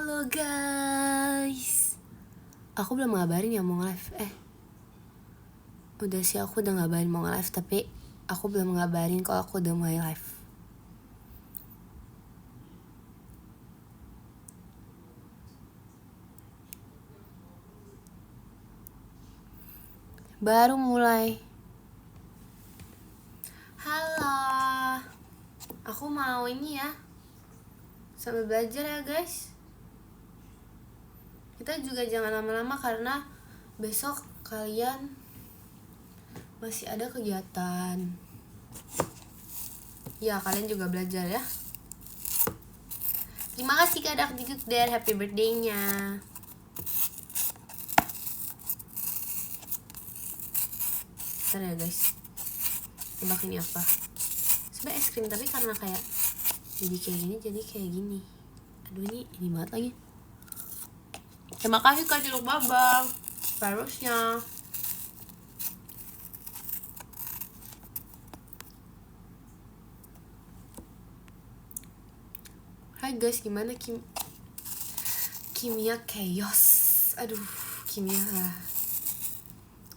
Halo guys, aku belum ngabarin ya mau nge-live. Udah sih, aku udah ngabarin mau nge-live, tapi aku belum ngabarin kalau aku udah mulai live. Baru mulai. Halo, aku mau ini ya, sambil belajar ya guys. Kita juga jangan lama-lama karena besok kalian masih ada kegiatan. Ya, kalian juga belajar ya. Terima kasih Kak Dakdikdukder, happy birthday-nya. Bentar ya guys, tebak ini apa? Sebenernya es krim, tapi karena kayak jadi kayak gini. Aduh, ini banget lagi. Terima kasih Kak Ciluk Babang virusnya. Hai guys, gimana kimia chaos? Aduh, kimia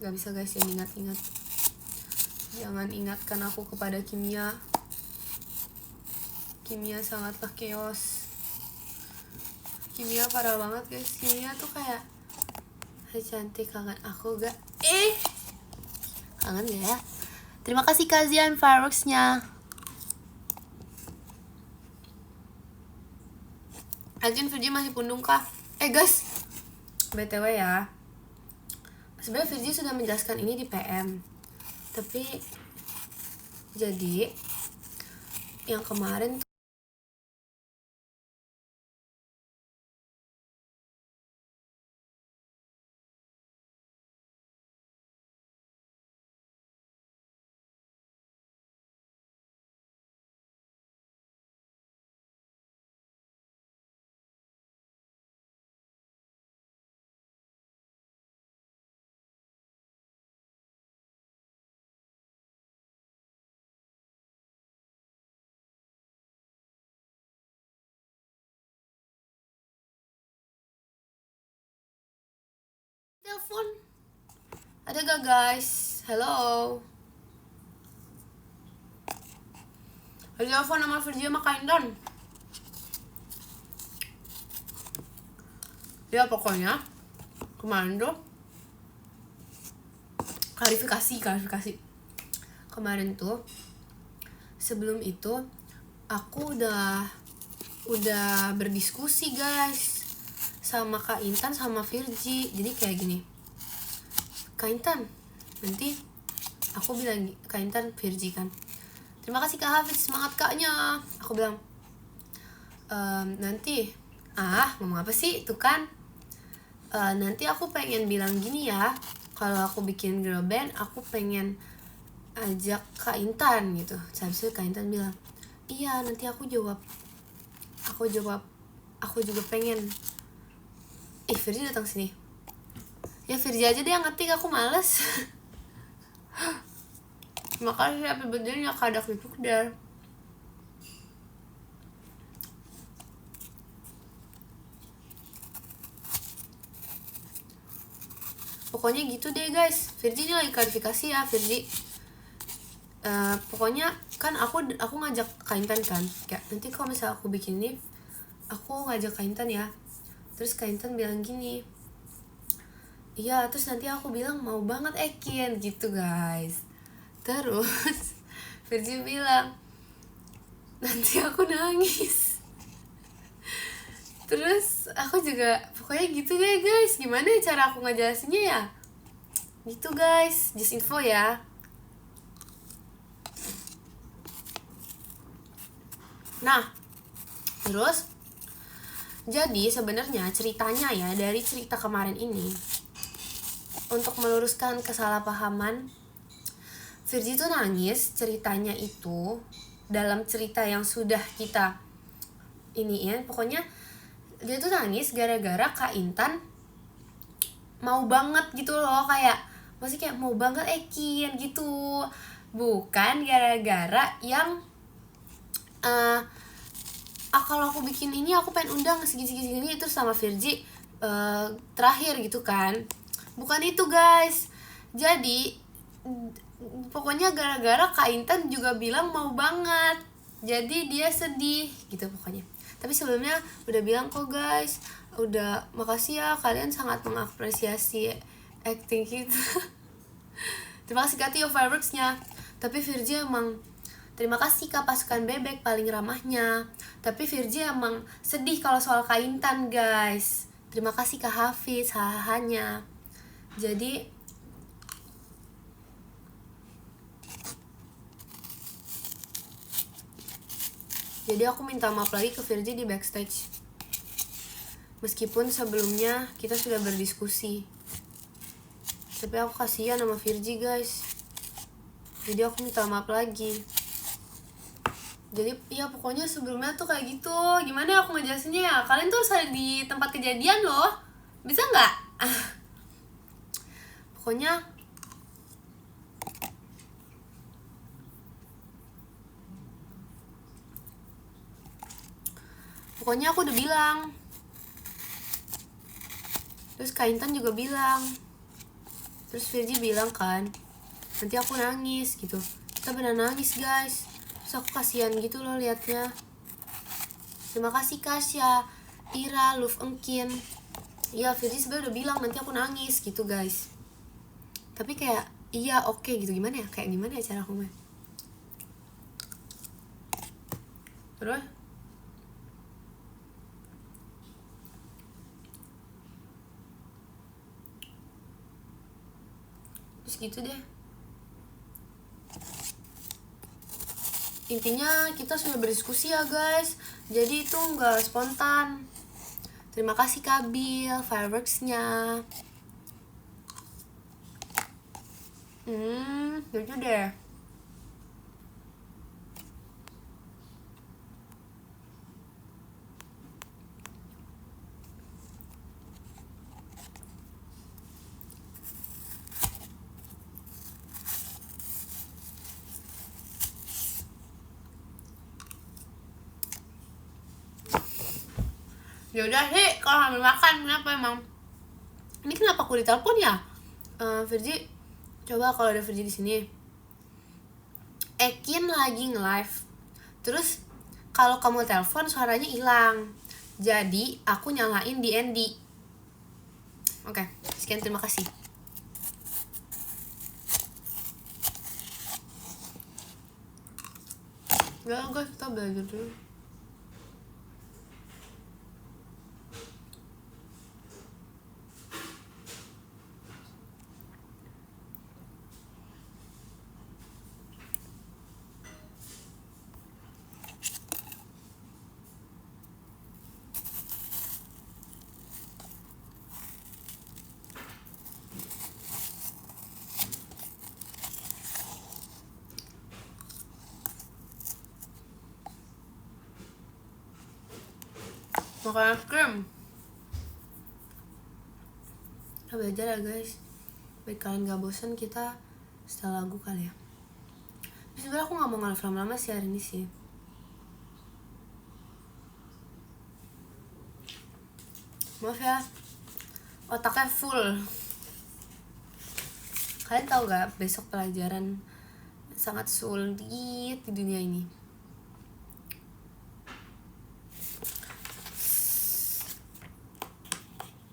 gak bisa guys, yang ingat-ingat. Jangan ingatkan aku kepada kimia. Kimia sangatlah chaos. Kimia parah banget guys. Kimia tuh kayak, hai cantik, kangen aku gak? Kangen gak ya? Terima kasih Kazian fireworksnya. Agin Virgi masih pundung kah? Guys, BTW ya, sebenarnya Virgi sudah menjelaskan ini di PM. Tapi jadi yang kemarin telepon. Ada gak guys? Hello. Ada telepon sama Virgi sama Kaindan. Ya pokoknya kemarin tuh klarifikasi. Kemarin tuh, sebelum itu aku udah berdiskusi guys sama Kak Intan sama Virgi. Jadi kayak gini, Kak Intan, nanti aku bilang, Kak Intan Virgi kan, terima kasih Kak Hafiz, semangat kaknya. Aku bilang, nanti ngomong apa sih itu kan, nanti aku pengen bilang gini ya, kalau aku bikin girl band aku pengen ajak Kak Intan gitu. Habis itu Kak Intan bilang, iya nanti aku jawab aku juga pengen. Virgi datang sini ya. Virgi aja deh yang ngetik, aku males. Makasih happy birthday-nya Kak Dakdikdukder. Pokoknya gitu deh guys. Virgi ini lagi klarifikasi ya Virgi. Pokoknya kan aku ngajak Kak Intan kan, kayak nanti kalau misalnya aku bikin ini aku ngajak Kak Intan ya. Terus Kak Intan bilang gini, iya, terus nanti aku bilang mau banget Ekin gitu guys. Terus Virgi bilang nanti aku nangis. Terus aku juga pokoknya gitu deh guys. Gimana cara aku ngejelasinnya ya, gitu guys, just info ya. Nah, terus jadi sebenarnya ceritanya ya, dari cerita kemarin ini, untuk meluruskan kesalahpahaman, Virgi tuh nangis ceritanya itu dalam cerita yang sudah kita iniin. Pokoknya dia tuh nangis gara-gara Kak Intan mau banget gitu loh, kayak maksudnya kayak mau banget Ekin gitu, bukan gara-gara yang kalau aku bikin ini aku pengen undang segini itu sama Virgi terakhir gitu kan. Bukan itu guys. Jadi pokoknya gara-gara Kak Intan juga bilang mau banget, jadi dia sedih gitu pokoknya. Tapi sebelumnya udah bilang kok guys, udah makasih ya kalian sangat mengapresiasi acting kita. Terima kasih Kak Tio fireworksnya. Tapi Virgi emang terima kasih Kak pasukan bebek paling ramahnya. Tapi Virgi emang sedih kalau soal Kak Intan guys. Terima kasih Kak Hafiz hahanya. Jadi aku minta maaf lagi ke Virgi di backstage. Meskipun sebelumnya kita sudah berdiskusi. Tapi aku kasihan sama Virgi guys. Jadi aku minta maaf lagi. Jadi ya pokoknya sebelumnya tuh kayak gitu. Gimana ya aku ngejelasinnya ya? Kalian tuh harus ada di tempat kejadian loh. Bisa nggak? Pokoknya aku udah bilang. Terus Kak Intan juga bilang. Terus Virgi bilang kan, nanti aku nangis gitu. Kita benar nangis guys. Terus aku kasihan gitu loh liatnya. Terima kasih Kasya, Ira, Luf Engkin. Iya Virgi sebenernya udah bilang nanti aku nangis gitu guys. Tapi kayak iya oke gitu. Gimana ya, kayak gimana ya cara ngomongnya. Terus gitu deh. Intinya kita sudah berdiskusi ya guys. Jadi itu gak spontan. Terima kasih Kabil fireworksnya. Gitu deh. Ya udah sih kalau ambil makan. Kenapa emang? Ini kenapa aku ditelepon ya? Virgi, coba kalau ada Virgi di sini. Ekin lagi nge-live. Terus kalau kamu telepon suaranya hilang. Jadi aku nyalain di Andy. Oke, sekian terima kasih. Enggak guys, kita belajar dulu. Makan es krim. Kita belajar ya guys. Biar kalian gak bosan kita setel lagu kali ya. Tapi sebenernya aku gak mau nge-live lama-lama sih hari ini sih. Maaf ya, otaknya full. Kalian tahu gak besok pelajaran sangat sulit di dunia ini.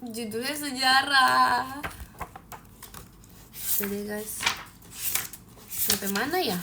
Judulnya sejarah. Jadi guys, sampai mana ya?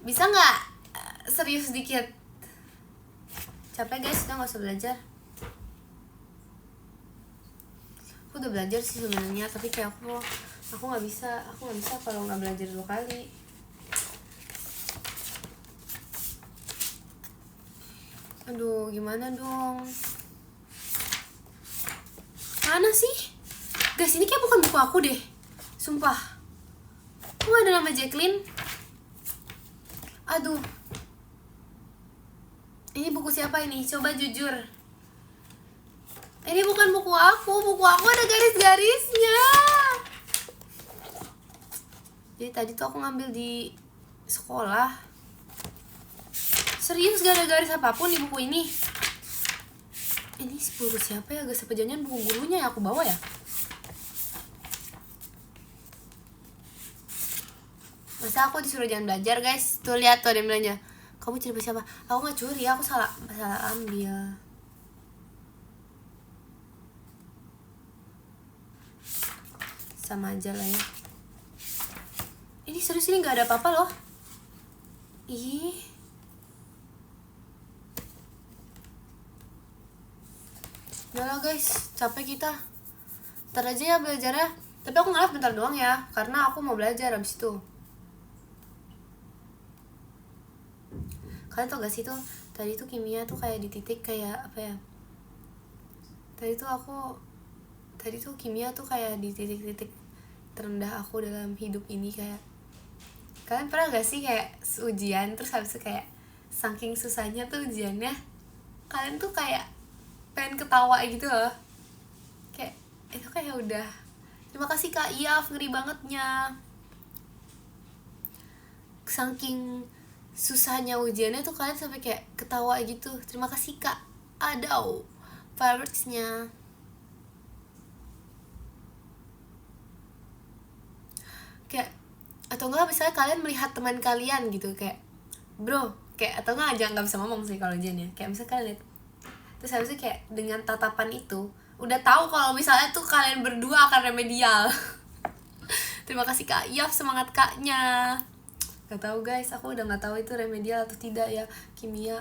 Bisa nggak serius sedikit? Capek guys, kita nggak usah belajar. Aku udah belajar sih sebenarnya, tapi kayak aku nggak bisa kalau nggak belajar 2 kali. Aduh, gimana dong? Mana sih? Guys, ini kayak bukan buku aku deh. Sumpah. Kok gak ada nama Jacqueline? Aduh. Ini buku siapa ini? Coba jujur. Ini bukan buku aku. Buku aku ada garis-garisnya. Jadi tadi tuh aku ngambil di sekolah. Serius gak ada garis apapun di buku ini. Ini buku siapa ya guys? Apa jangan buku gurunya yang aku bawa ya? Masa aku disuruh jangan belajar guys? Tuh lihat tuh ada yang bilangnya, kamu curi siapa? Aku gak curi, aku salah ambil. Sama aja lah ya. Ini serius, ini gak ada apa-apa loh. Ih. Udah lah guys, capek kita. Ntar aja ya belajarnya. Tapi aku nge-live bentar doang ya, karena aku mau belajar abis itu. Kalian tau gak sih tuh, tadi tuh kimia tuh kayak di titik kayak apa ya? Tadi tuh kimia tuh kayak di titik-titik terendah aku dalam hidup ini. Kayak kalian pernah gak sih kayak ujian terus habis itu kayak saking susahnya tuh ujiannya, kalian tuh kayak pengen ketawa gitu loh. Kayak itu kayak udah, terima kasih Kak Iaf, ngeri bangetnya. Saking susahnya ujiannya tuh kalian sampai kayak ketawa gitu. Terima kasih Kak. Adau fireworksnya. Kayak atau enggak misalnya kalian melihat teman kalian gitu kayak, bro, kayak atau enggak aja nggak bisa ngomong sih kalau ujiannya. Kayak misalnya kalian lihat, terus habis itu kayak dengan tatapan itu udah tahu kalau misalnya tuh kalian berdua akan remedial. Terima kasih Kak Iaf, semangat Kaknya. Gak tahu guys, aku udah gak tahu itu remedial atau tidak ya kimia.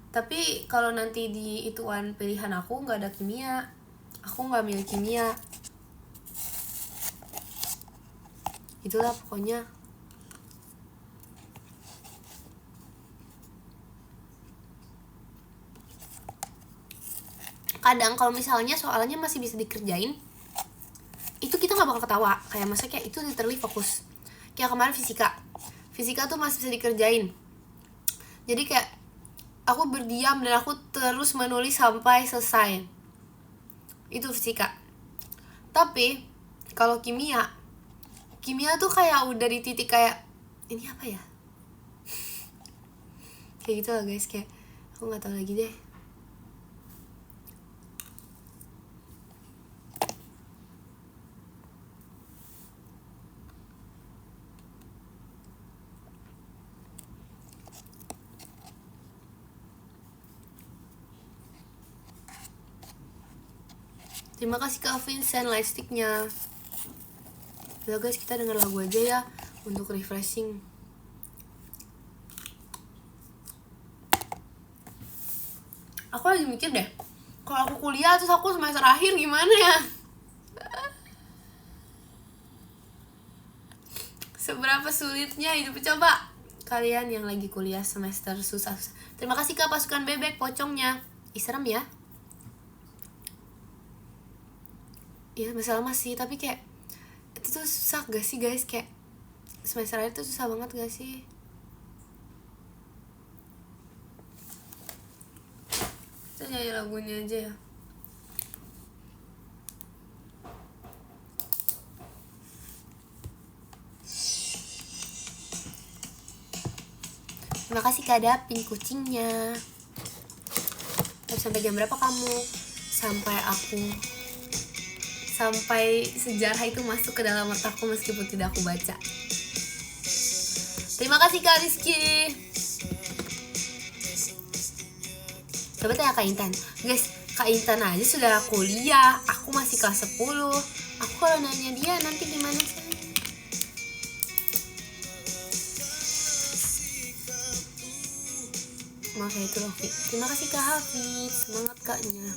Tapi kalau nanti di ituan pilihan aku nggak ada kimia, aku nggak milih kimia. Itulah pokoknya. Kadang kalau misalnya soalnya masih bisa dikerjain, itu kita nggak bakal ketawa. Kayak masa kayak itu literally fokus. Kayak kemarin fisika tuh masih bisa dikerjain. Jadi kayak aku berdiam dan aku terus menulis sampai selesai. Itu fisika. Tapi kalau kimia tuh kayak udah di titik kayak ini apa ya? Kayak gitu lah guys, kayak aku nggak tahu lagi deh. Terima kasih Kak Vincent lightsticknya. Udah guys, kita denger lagu aja ya untuk refreshing. Aku lagi mikir deh, kalau aku kuliah terus aku semester akhir gimana ya? Seberapa sulitnya hidup. Coba kalian yang lagi kuliah semester susah. Terima kasih Kak pasukan bebek pocongnya. Ih serem ya. Iya masalah masih, tapi kayak itu tuh susah gak sih guys? Kayak semester akhir tuh susah banget gak sih? Kita nyanyi lagunya aja ya. Terima kasih Kak Dapin kucingnya. Sampai jam berapa kamu? Sampai sejarah itu masuk ke dalam otakku meskipun tidak aku baca. Terima kasih Kak Rizky. Coba tanya Kak Intan. Guys, Kak Intan aja sudah kuliah, aku masih kelas 10. Aku kalau nanya dia nanti gimana sih? Maaf ya itu loh. Terima kasih Kak Hafiz, semangat Kaknya.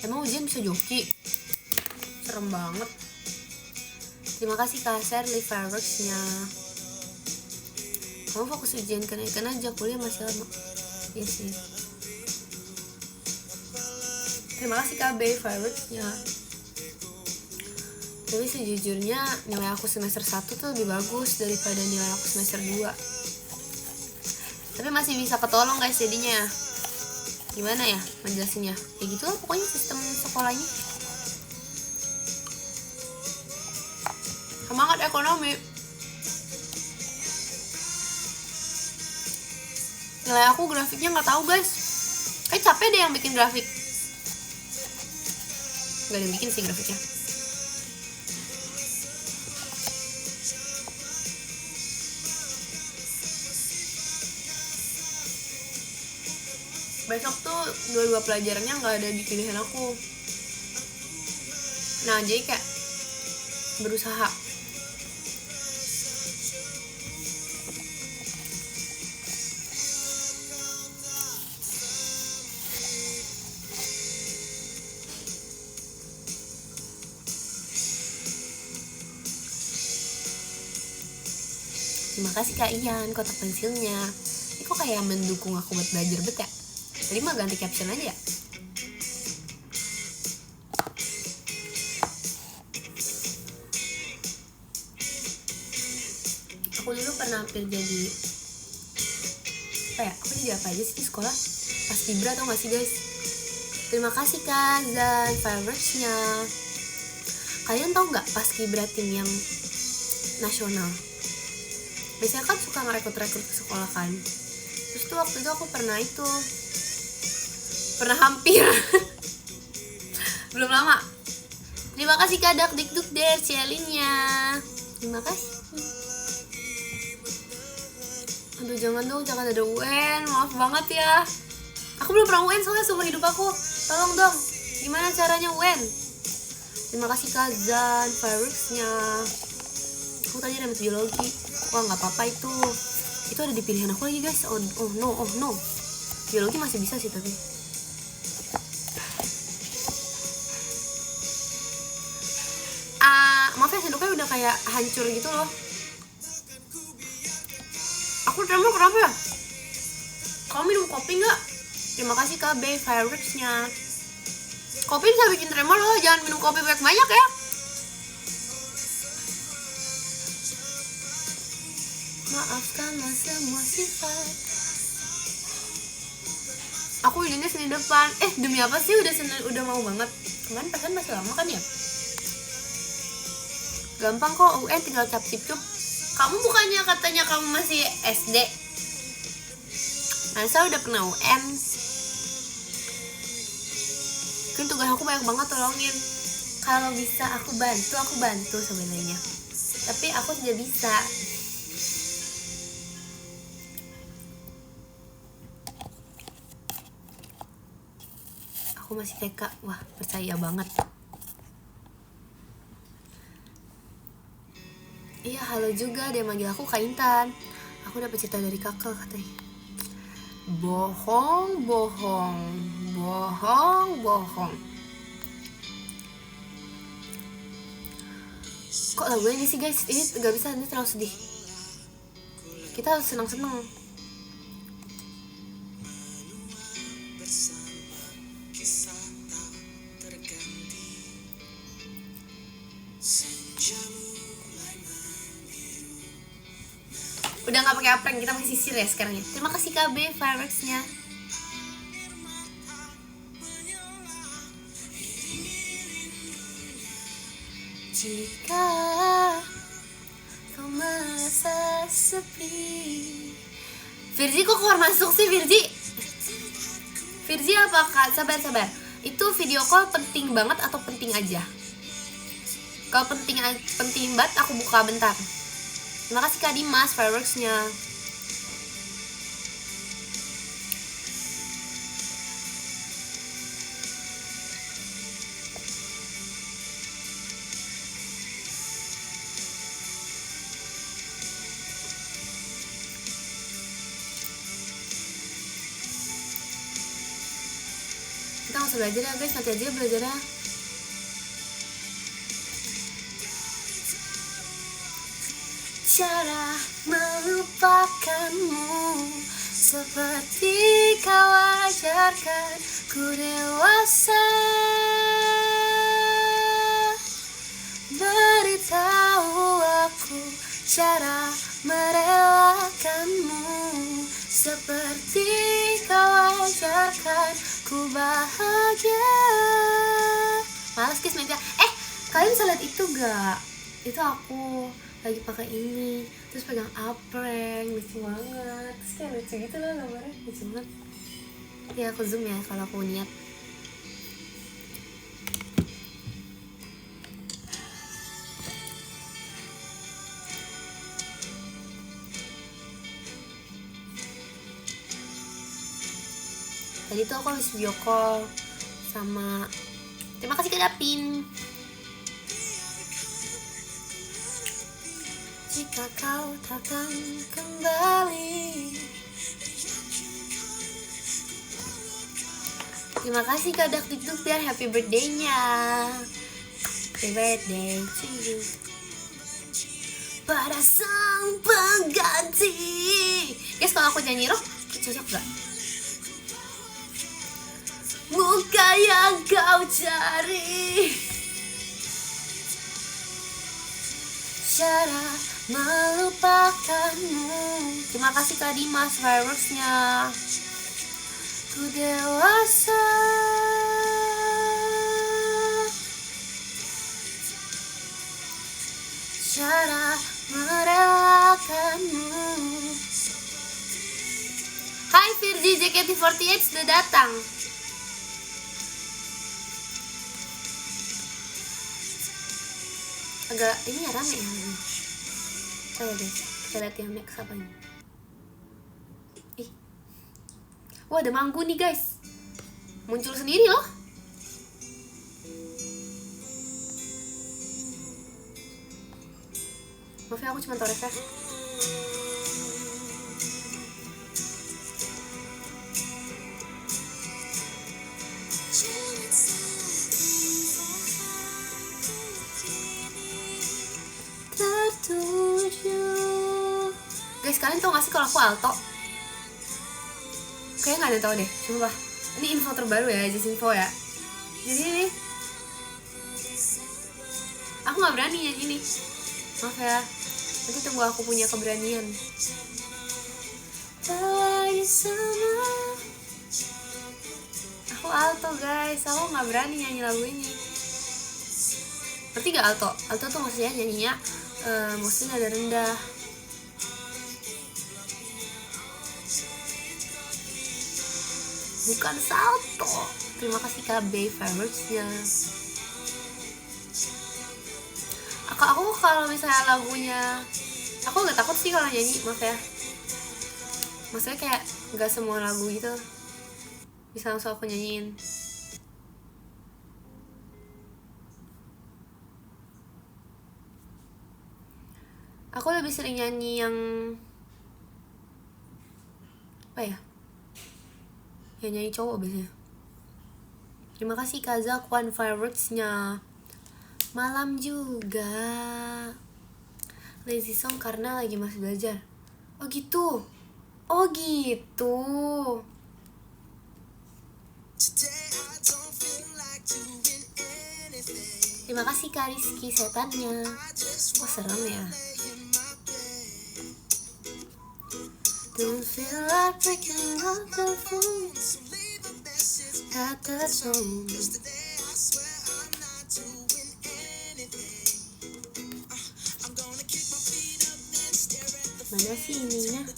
Emang ujian bisa joki? Serem banget. Terima kasih Kak Shirley fireworksnya. Kamu fokus ujian kenaikan aja, kuliah masih lama. Iya sih. Terima kasih KB fireworksnya. Tapi sejujurnya nilai aku semester 1 tuh lebih bagus daripada nilai aku semester 2. Tapi masih bisa ketolong guys jadinya. Gimana ya menjelasinnya? Ya gitu lah pokoknya sistem sekolahnya. Semangat ekonomi. Nilai aku grafiknya nggak tahu guys. Kayak capek deh yang bikin grafik. Gak ada yang bikin sih grafiknya. Besok tuh dua pelajarannya nggak ada di pilihan aku. Nah jadi kayak berusaha. Terima kasih Kak Ian, kotak pensilnya. Ini kok kayak mendukung aku buat belajar bet ya? Tadi mah ganti caption aja ya? Aku dulu pernah hampir jadi apa ya? Aku jadi apa aja sih di sekolah? Paskibra atau gak sih guys? Terima kasih Kak Zan fireworksnya. Kalian tau gak Paskibra tim yang nasional? Biasanya kan suka ngerekrut-rekrut ke sekolah kan. Terus tuh waktu itu aku pernah hampir belum lama. Terima kasih Kak Dak Dikduk Der Cielinnya. Terima kasih. Aduh jangan ada UN. Maaf banget ya. Aku belum pernah UN soalnya seumur hidup aku. Tolong dong, gimana caranya UN? Terima kasih Kak Zan fireworksnya. Aku tadi dapat biologi. Wah nggak apa-apa itu ada di pilihan aku lagi guys. Oh no biologi masih bisa sih tapi maaf ya sendoknya udah kayak hancur gitu loh. Aku tremor kenapa ya? Kamu minum kopi nggak? Terima kasih KB fireworksnya. Kopi bisa bikin tremor loh, jangan minum kopi banyak ya. Maafkanlah semua sifat. Aku idenya Senin depan. Demi apa sih udah mau banget. Kemarin pesan masih lama kan ya? Gampang kok UN tinggal cap cip cup. Kamu bukannya katanya kamu masih SD? Masa udah pernah UN? Kan tugas aku banyak banget tolongin. Kalau bisa aku bantu sebenarnya. Tapi aku tidak bisa. Aku masih TK, wah percaya banget. Iya halo juga, dia manggil aku Kak Intan. Aku dapat cerita dari kakak katanya. Bohong. Kok lagu ini sih guys, ini gak bisa, ini terlalu sedih. Kita harus senang-senang. Udah gak pakai apron, kita pakai sisir ya sekarang ya. Terima kasih KB fireworksnya. Jika kau merasa sepi. Virzi kok keluar masuk sih Virzi? Virzi apa Kak? Sabar. Itu video call penting banget atau penting aja? Kalau penting banget aku buka bentar. Terima kasih Kak Dimas fireworksnya. Kita nggak usah belajar ya guys, nanti aja belajarnya. cara melupakanmu seperti kau ajarkan ku dewasa. Beritahu aku cara merelakanmu seperti kau ajarkan ku bahagia. Males guys meja. Kalian bisa lihat itu gak? Itu aku lagi pakai ini, terus pegang apreng, lucu banget. Terus kayak lucu gitu loh gambarnya, lucu banget. Ya aku zoom ya kalau aku niat. Tadi tuh aku habis video call sama, terima kasih Kak Dapin. Jika kau takkan kembali. Terima kasih Kak Dakdikduk biar happy birthday-nya. Happy birthday to you. Pada sang pengganti. Guys, kalau aku nyanyi rock cocok gak? Muka yang kau cari, cara melupakanmu. Terima kasih Kak Dimas fireworks-nya. Ku dewasa, cara merelakanmu. Hai Virgi, JKT48 sudah datang. Agak ini ya rame ya. Oh ya guys, kita lihat yang next apa ini. Wah ada manggu nih guys, muncul sendiri loh. Maaf ya aku cuma tau refresh. Guys, kalian tau gak sih kalau aku alto? Kayaknya gak ada yang tau deh, sumpah. Ini info terbaru ya, just info ya. Jadi nih, aku gak berani nyanyi ini. Maaf ya, nanti tunggu aku punya keberanian. Aku alto guys, aku gak berani nyanyi lagu ini. Ngerti gak alto? Alto tuh maksudnya nyanyinya maksudnya nada rendah. Bukan salto. Terima kasih KB fireworks-nya. Aku kalau misalnya lagunya, aku gak takut sih kalau nyanyi, maaf ya. Maksudnya kayak gak semua lagu gitu bisa langsung aku nyanyiin. Aku lebih sering nyanyi yang apa ya? Yang nyanyi cowok biasanya. Terima kasih Kazakwan fireworks-nya. Malam juga. Lazy song karena lagi masih belajar. Oh gitu. Oh gitu. Terima kasih Kak Rizky setannya. Oh serem ya. Don't feel like breaking up the phone at the tone. Mana sih ininya?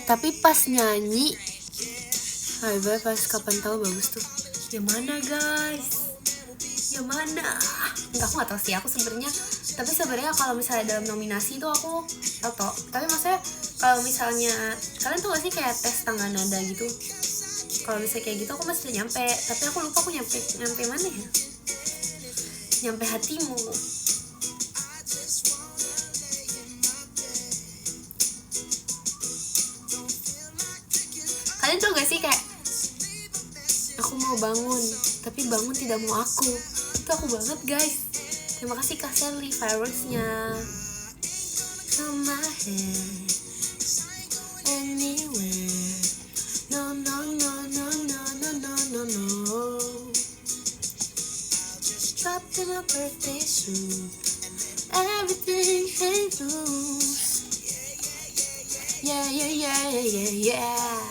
Tapi pas nyanyi, pas kapan tahu bagus tuh. Yang mana guys? Yang mana? Enggak, aku nggak tahu sih. Aku sebenarnya, tapi sebenarnya kalau misalnya dalam nominasi tuh aku tahu. Tapi maksudnya kalau misalnya kalian tuh gak sih kayak tes tangga nada gitu? Kalau misalnya kayak gitu aku masih udah nyampe. Tapi aku lupa aku nyampe mana ya? Nyampe hatimu. Kalian tau gak sih kayak aku mau bangun tapi bangun tidak mau aku. Itu aku banget guys. Terima kasih Kak Sally fireworksnya. Come my head anywhere. No no no no no no no no no. Trapped in a birthday suit. Everything hangs loose. Yeah yeah yeah yeah yeah.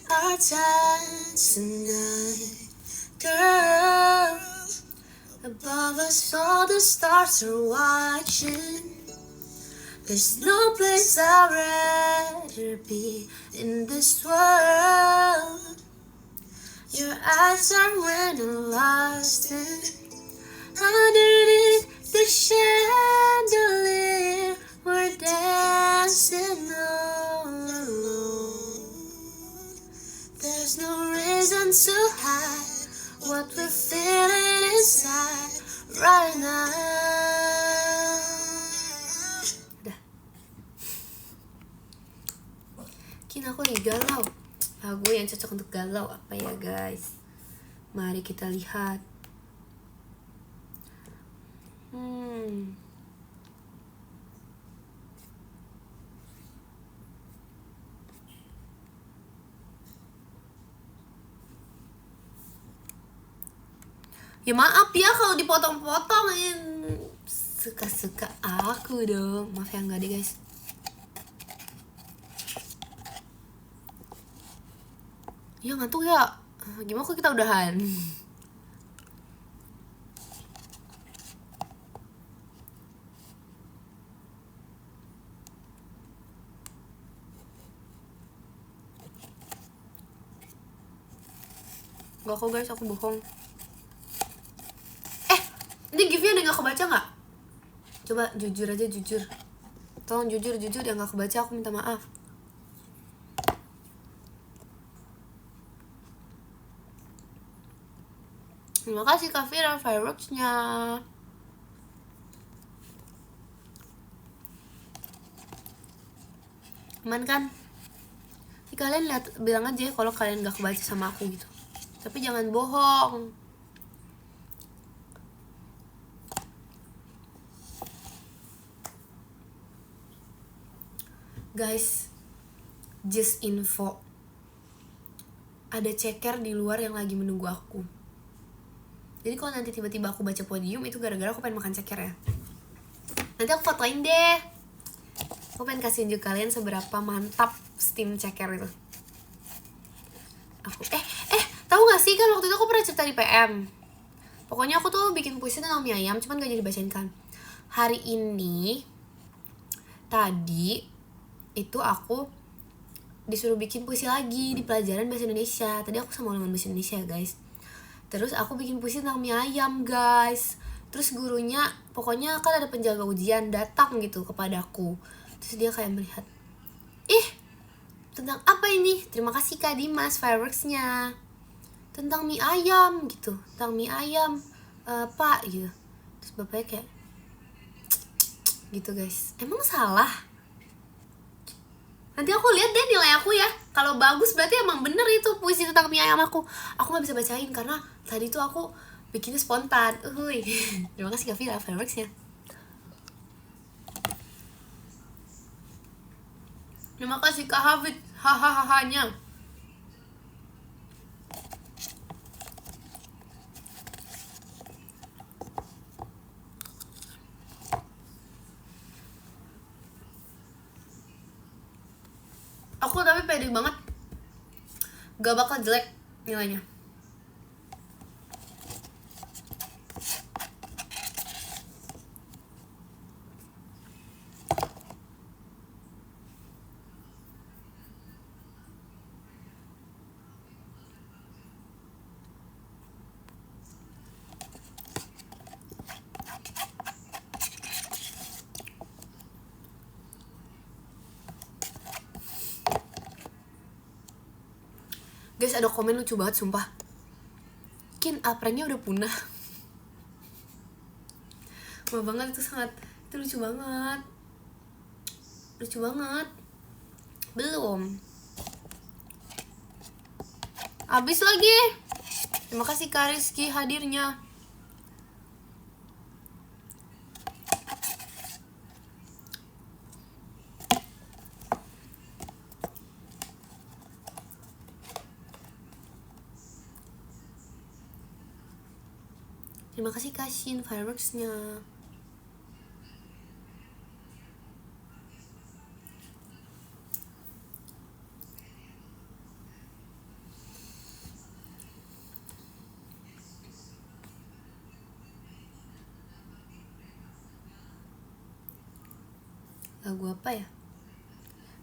Our time tonight, girl. Above us all the stars are watching. There's no place I'd rather be in this world. Your eyes are when I'm lost in. Underneath the chandelier, we're dancing all alone. There's no reason to hide what we're feeling inside right now. Udah. Kini aku lagi galau. Lagu yang cocok untuk galau apa ya guys? Mari kita lihat. Ya maaf ya kalau dipotong-potongin. Suka-suka aku dong. Maaf ya enggak deh guys. Ya ngantuk ya. Gimana kok kita udahan? Gak kok guys, aku bohong. Ini gift-nya udah gak kebaca gak? Coba jujur aja, jujur. Tolong jujur yang gak kebaca aku minta maaf. Terima kasih Kak Fira fireworks-nya. Aman kan? Si kalian lihat, bilang aja kalau kalian gak kebaca sama aku gitu. Tapi jangan bohong. Guys, just info. Ada ceker di luar yang lagi menunggu aku. Jadi kalau nanti tiba-tiba aku baca podium, itu gara-gara aku pengen makan ceker ya. Nanti aku fotoin deh. Aku pengen kasih unjuk kalian seberapa mantap steam ceker itu. Aku tahu gak sih kan waktu itu aku pernah cerita di PM. Pokoknya aku tuh bikin puisi tentang mie ayam, cuman gak jadi bacain kan. Hari ini tadi itu aku disuruh bikin puisi lagi di pelajaran bahasa Indonesia. Tadi aku sama ulangan bahasa Indonesia guys. Terus aku bikin puisi tentang mie ayam guys. Terus gurunya pokoknya kan ada penjaga ujian datang gitu kepadaku. Terus dia kayak melihat, ih tentang apa ini? Terima kasih Kak Dimas fireworks-nya. Tentang mie ayam gitu. Tentang mie ayam Pak gitu. Terus bapaknya kayak gitu guys. Emang salah? Nanti aku lihat deh nilai aku ya. Kalau bagus berarti emang bener itu puisi tentang mie ayam aku. Aku gak bisa bacain karena tadi tuh aku bikinnya spontan. Terima kasih Kak Vira fireworks-nya. Terima kasih Kak Hafid hahaha-nya. Aku tapi pede banget gak bakal jelek nilainya. Guys, ada komen lucu banget sumpah. Kin, aprennya udah punah. Wah banget, itu sangat, itu lucu banget. Lucu banget. Belum habis lagi. Terima kasih Kak Rizky hadirnya. Terima kasih Kashin fireworksnya. Lagu apa ya?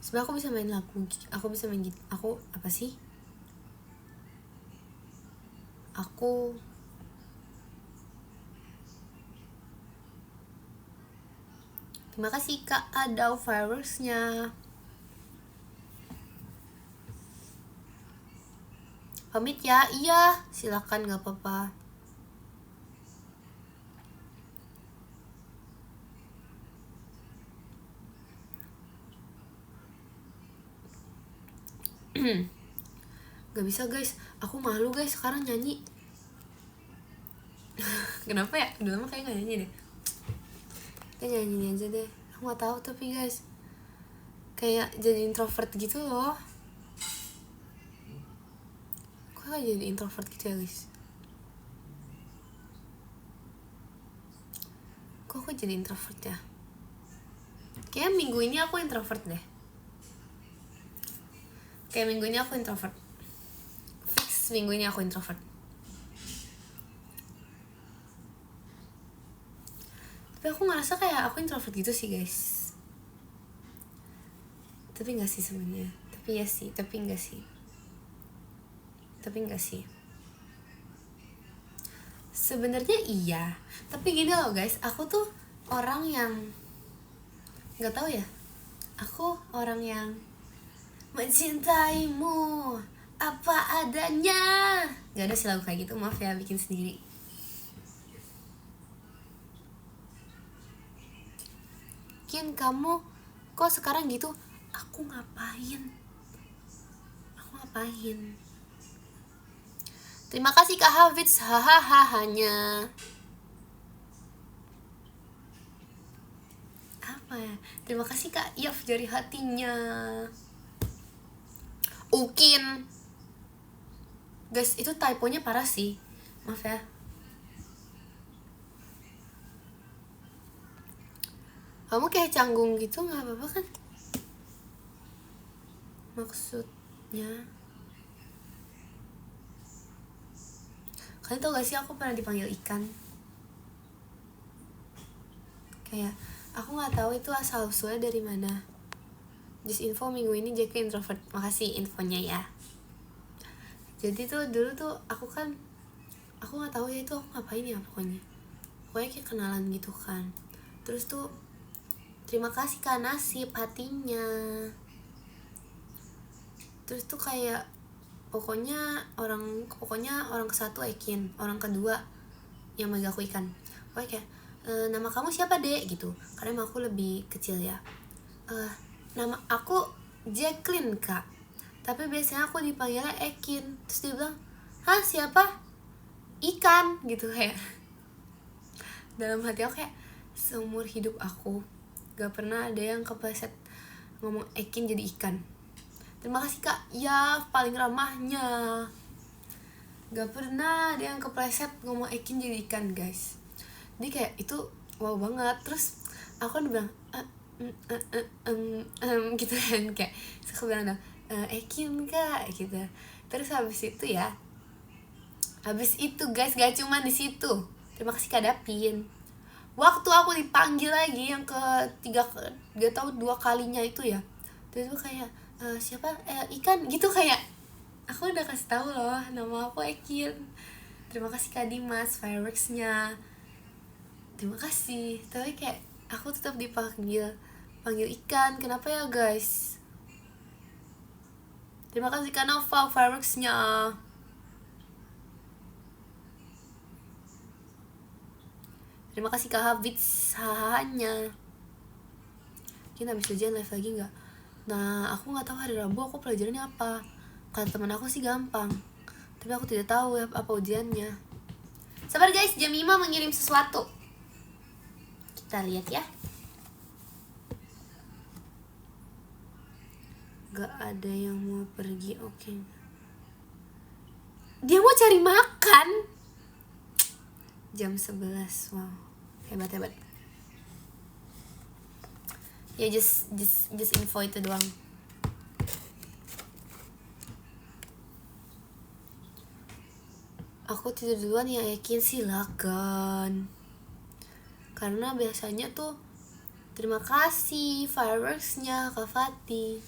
Sebenernya aku bisa main lagu, aku bisa main gitar. Aku apa sih? Aku terima kasih Kak Adau fireworksnya. Pamit ya. Iya, silakan, nggak apa-apa. Gak bisa guys, aku malu guys sekarang nyanyi. Kenapa ya? Udah lama kayak gak nyanyi deh. Kita nyanyi aja deh. Aku gak tahu tapi guys, kayak jadi introvert gitu loh. Kok gak jadi introvert gitu ya guys? Kok aku jadi introvert ya? Kayaknya minggu ini aku introvert deh. Kayak minggu ini aku introvert. Fix minggu ini aku introvert. Tapi aku ngerasa kayak aku introvert gitu sih guys. Tapi gak sih sebenarnya. Tapi ya sih, tapi enggak sih. Tapi enggak sih. Sebenarnya iya. Tapi gini loh guys, aku tuh orang yang nggak tahu ya. Aku orang yang mencintaimu apa adanya. Gak ada sih lagu kayak gitu, maaf ya, bikin sendiri. Kin, kamu kok sekarang gitu? Aku ngapain? Terima kasih Kak Hafiz, hahaha. Apa ya? Terima kasih Kak Yaf dari hatinya. Ukin. Guys, itu typonya parah sih. Maaf ya. Kamu kayak canggung gitu, gak apa-apa kan? Maksudnya, kalian tau gak sih aku pernah dipanggil ikan? Kayak aku nggak tahu itu asal usulnya dari mana. Just info, minggu ini Jackie introvert. Makasih infonya ya. Jadi tuh dulu tuh aku nggak tahu ya itu aku ngapain ya, pokoknya kayak kenalan gitu kan. Terus tuh terima kasih Kak Nasib hatinya. Terus tuh kayak pokoknya orang ke-1 Ekin, orang kedua yang manggil aku ikan. Pokoknya kayak nama kamu siapa dek gitu, karena aku lebih kecil ya. Nama aku Jacqueline Kak, tapi biasanya aku dipanggilnya Ekin. Terus dia bilang, hah siapa? Ikan gitu. Kayak dalam hati aku kayak seumur hidup aku gak pernah ada yang kepleset ngomong Ekin jadi ikan. Terima kasih Kak ya, paling ramahnya. Gak pernah ada yang kepleset ngomong Ekin jadi ikan guys. Jadi kayak itu wow banget. Terus aku kan bilang gitu kan, kayak aku bilang Ekin Kak gitu. Terus habis itu guys, gak cuma di situ. Terima kasih Kak Dapin. Waktu aku dipanggil lagi yang ketiga, gak tahu 2 kalinya itu ya. Terus tuh kayak siapa ikan gitu, kayak aku udah kasih tahu loh nama aku Ekin. Terima kasih Kak Dimas fireworksnya. Terima kasih. Tapi kayak aku tetap dipanggil ikan. Kenapa ya guys? Terima kasih Kak Nova fireworksnya. Terima kasih Kak Habits hahanya. Kita habis ujian live lagi nggak? Nah, aku nggak tahu hari Rabu aku pelajarannya apa. Kata teman aku sih gampang, tapi aku tidak tahu ya apa ujiannya. Sabar guys, jam 5 mengirim sesuatu. Kita lihat ya. Gak ada yang mau pergi, oke. Dia mau cari makan. Jam 11, wow, hebat. Ya just info itu doang. Aku tidur duluan ya, yakin silakan. Karena biasanya tuh terima kasih fireworksnya Kak Fatih.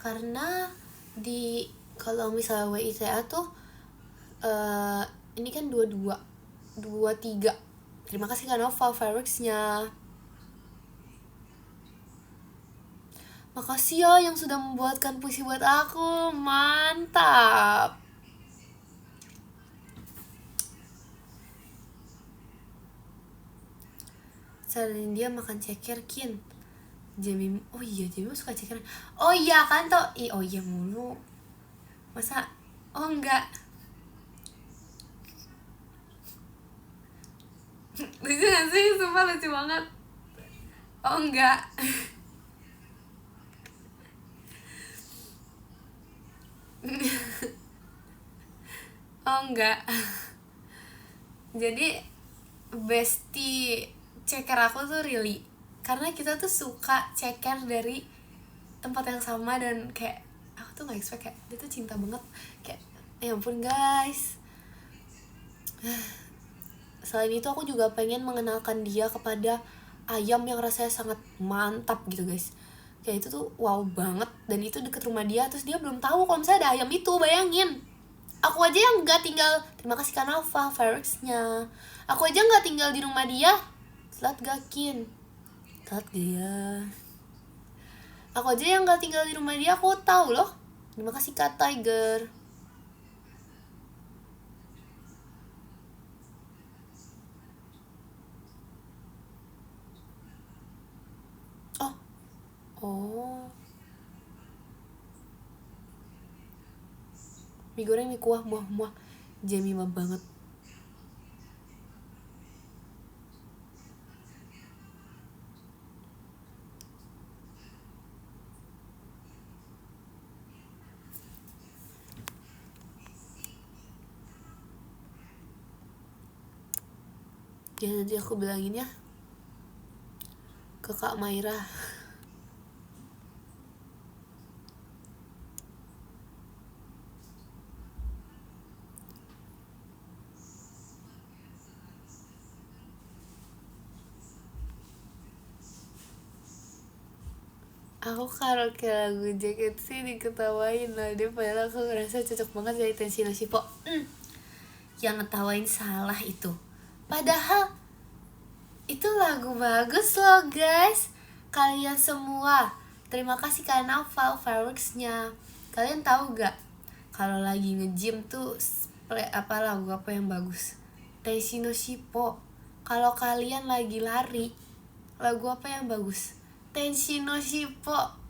Karena di kalau misalnya WITA tuh ini kan 23. Terima kasih Kak Nova fireworksnya. Makasih ya yang sudah membuatkan puisi buat aku. Mantap. Saranin dia makan ceker Kin. Jamim, oh iya Jamim suka ceker. Oh iya kan toh, oh iya mulu. Masa, oh enggak. Lucu gak sih? Sumpah lucu banget. Oh enggak. Oh enggak. Jadi bestie ceker aku tuh Rili, karena kita tuh suka ceker dari tempat yang sama. Dan kayak aku tuh gak expect kayak dia tuh cinta banget. Kayak ya ampun guys. Selain itu aku juga pengen mengenalkan dia kepada ayam yang rasanya sangat mantap gitu guys. Kayak itu tuh wow banget. Dan itu deket rumah dia. Terus dia belum tahu kalau misalnya ada ayam itu. Bayangin, aku aja yang gak tinggal. Terima kasih Kak Nova fireworksnya. Aku aja gak tinggal di rumah dia. Telat gakin. Telat gak ya? Aku aja yang gak tinggal di rumah dia, aku tahu loh. Terima kasih Kak Tiger. Oh, mie goreng mie kuah muah Jemima banget. Ya nanti aku bilangin ya ke Kak Maira. Aku karaoke lagu jaket sih diketawain lah dia, padahal aku ngerasa cocok banget jadi Tenshi no Shippo. Yang ngetawain salah itu, padahal itu lagu bagus loh guys. Kalian semua, terima kasih Kak Naval fireworksnya. Kalian tahu gak kalau lagi nge-gym tuh apa lagu apa yang bagus? Tenshi no Shippo. Kalau kalian lagi lari, lagu apa yang bagus? Tenshi no Shippo.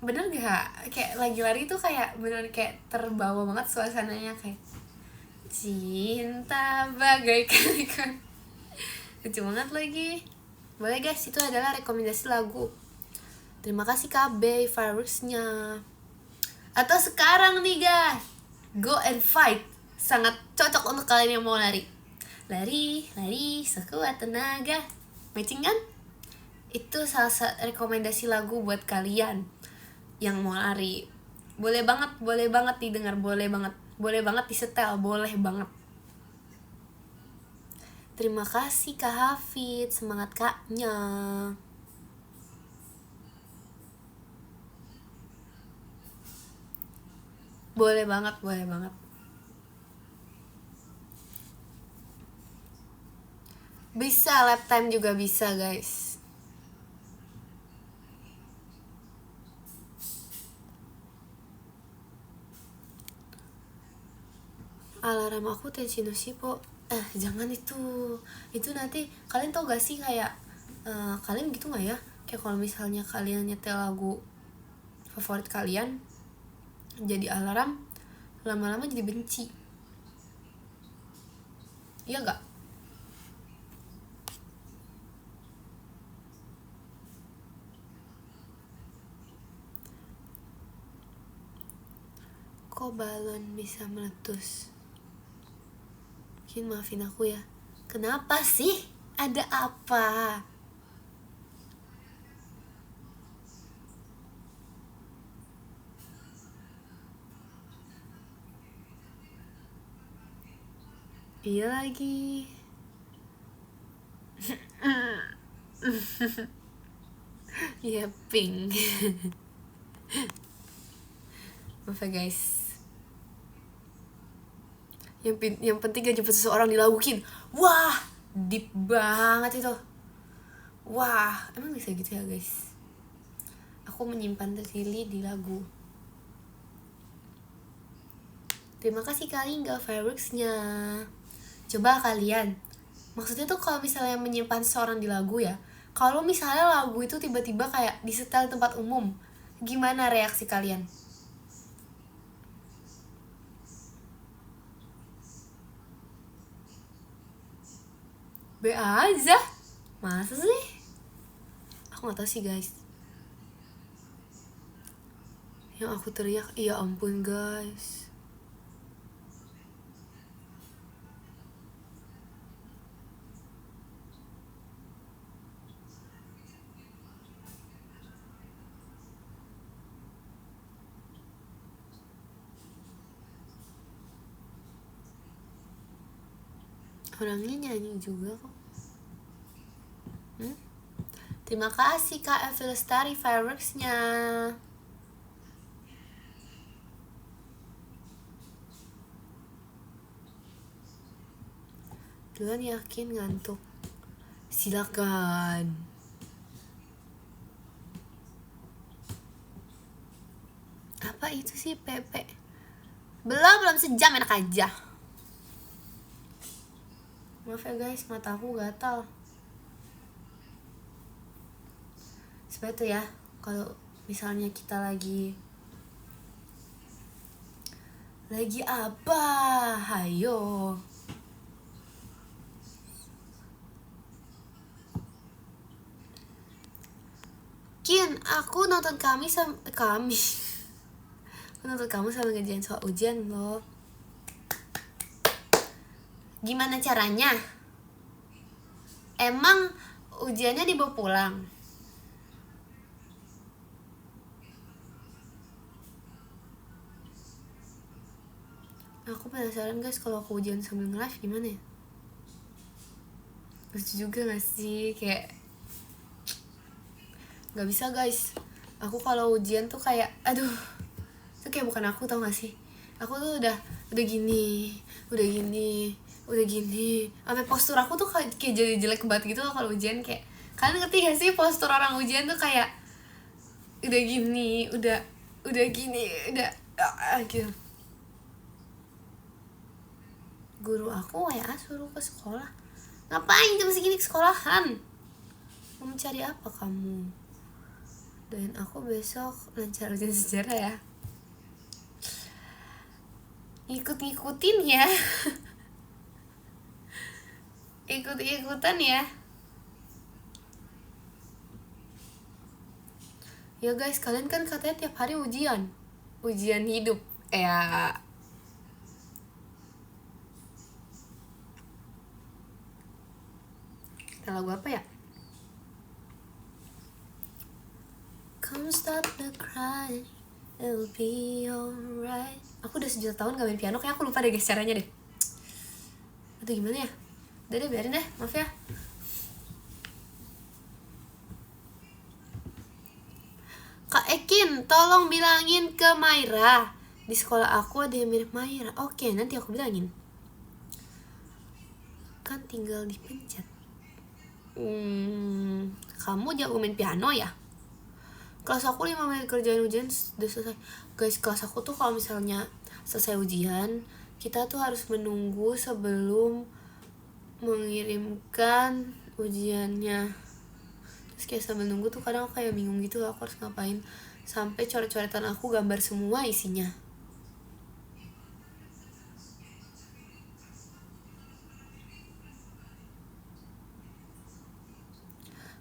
Bener gak? Kayak lagi lari tuh kayak bener kayak terbawa banget suasananya, kayak cinta bagaikan ikan. Lucu banget lagi. Boleh guys, itu adalah rekomendasi lagu. Terima kasih KB fireworksnya. Atau sekarang nih guys, Go and Fight sangat cocok untuk kalian yang mau lari. Lari sekuat tenaga. Matching kan? Itu salah satu rekomendasi lagu buat kalian yang mau lari. Boleh banget didengar, boleh banget disetel, boleh banget. Terima kasih Kak Hafid, semangat Kaknya. Boleh banget. Bisa lap time juga bisa guys. Alarm aku Tenshi no Shippo. Jangan itu nanti kalian tau gak sih kayak kalian gitu gak ya, kayak kalau misalnya kalian nyetel lagu favorit kalian jadi alarm, lama-lama jadi benci, iya gak? Kok balon bisa meletus? Mungkin maafin aku ya. Kenapa sih? Ada apa? Iya lagi. Iya pink. Maaf ya guys. Yang penting gak jemput seseorang dilaguin. Wah, deep banget itu. Wah, emang bisa gitu ya guys? Aku menyimpan tersili di lagu. Terima kasih kali nggak fireworksnya. Coba kalian, maksudnya tuh kalau misalnya menyimpan seseorang di lagu ya, kalau misalnya lagu itu tiba-tiba kayak disetel tempat umum, gimana reaksi kalian? Be aja, masa sih? Aku nggak tahu sih guys. Yang aku teriak, iya ampun guys. Orangnya nyanyi juga kok. Terima kasih Kak Evi Lestari fireworksnya. Duluan yakin ngantuk. Silakan. Apa itu sih Pepe? Belum sejam, enak aja. Maaf ya guys, mata aku gatal. Seperti itu ya, kalau misalnya kita lagi apa? Hayo. Kin, aku nonton kami. Aku nonton kamu sama ngerjain soal ujian loh. Gimana caranya? Emang ujiannya dibawa pulang? Aku penasaran guys, kalau aku ujian sambil nge-live gimana ya? Lucu juga gak sih? Kayak gak bisa guys. Aku kalau ujian tuh kayak aduh, itu kayak bukan aku, tau gak sih? Aku tuh udah gini, sampai postur aku tuh kayak jadi jelek banget gitu loh kalau ujian. Kayak kalian ngerti gak sih postur orang ujian tuh kayak udah gini, udah gitu. Guru aku WA suruh ke sekolah. Ngapain jam segini ke sekolahan? Mau mencari apa kamu? Doain aku besok lancar ujian sejarah ya. Ngikutin ya. Ikut-ikutan ya. Ya guys, kalian kan katanya tiap hari ujian hidup ya. Lagu apa ya? Come stop the cry, it'll be alright. Aku udah sejuta tahun gak main piano, kayak aku lupa deh guys caranya deh. Atau gimana ya? Udah deh, biarin deh, maaf ya. Kak Ekin, tolong bilangin ke Maira, di sekolah aku ada yang mirip Maira. Oke, nanti aku bilangin. Kan tinggal dipencet. Kamu jago main piano ya? Kelas aku 5 menit kerjain ujian udah selesai. Guys, kelas aku tuh kalau misalnya selesai ujian, kita tuh harus menunggu sebelum mengirimkan ujiannya. Terus kayak sambil nunggu tuh kadang aku kayak bingung gitu, aku harus ngapain. Sampai coret-coretan aku gambar semua isinya.